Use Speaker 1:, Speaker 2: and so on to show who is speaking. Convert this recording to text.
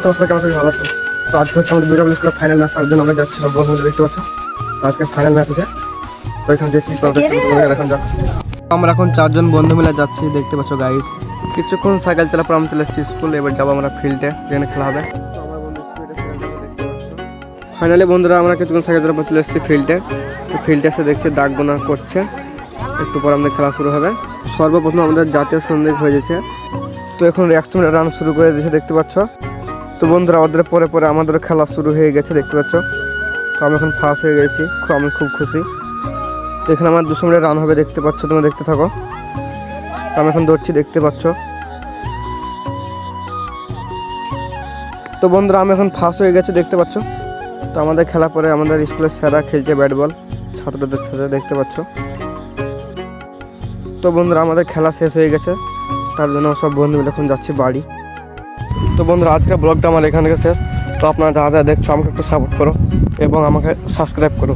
Speaker 1: তোমার সাথে কেমন ভালো আছো? তো আজকে হচ্ছে আমাদের দুর্গাপুর স্কুলের ফাইনাল ম্যাচ, তার জন্য আমরা যাচ্ছি সব বন্ধুদের, দেখতে পাচ্ছ। তো আজকে ফাইনাল ম্যাচ আছে, তো এখানে যে কি এখন যাক। আমরা এখন 4 জন বন্ধু মিলে যাচ্ছি, দেখতে পাচ্ছ গাইস। কিছুক্ষণ সাইকেল চালা পর আমরা চলে এসেছি স্কুল। এবার যাবো আমরা ফিল্ডে, যেখানে খেলা হবে। ফাইনালি বন্ধুরা আমরা কিছুক্ষণ সাইকেল চালা পর চলে এসেছি ফিল্ডে। তো ফিল্ডে এসে দেখছি দাগ গোনা করছে, একটু পর আমাদের খেলা শুরু হবে। সর্বপ্রথম আমাদের জাতীয় সঙ্গীত হয়ে গেছে, তো এখন 100 মিটার রান শুরু করে দিয়েছে, দেখতে পাচ্ছ। তো বন্ধুরা আমাদের পরে পরে আমাদের খেলা শুরু হয়ে গেছে, দেখতে পাচ্ছ। তো আমি এখন ফার্স্ট হয়ে গেছি, আমি খুব খুশি। তো এখানে আমার 200 মিটার রান হবে, দেখতে পাচ্ছ, তোমরা দেখতে থাকো। তো আমি এখন দৌড়ছি, দেখতে পাচ্ছ। তো বন্ধুরা আমি এখন ফার্স্ট হয়ে গেছি, দেখতে পাচ্ছ। তো আমাদের খেলা পরে আমাদের স্কুলের স্যাররা খেলছে ব্যাট বল ছাত্রদের সাথে, দেখতে পাচ্ছ। তো বন্ধুরা আমাদের খেলা শেষ হয়ে গেছে, তার জন্য সব বন্ধু মিলে এখন যাচ্ছি বাড়ি। তো বন্ধুরা আজকের ব্লগটা আমার এখান থেকে শেষ। তো আপনারা যারা যারা দেখছো আমাকে একটু সাপোর্ট করো এবং আমাকে সাবস্ক্রাইব করো।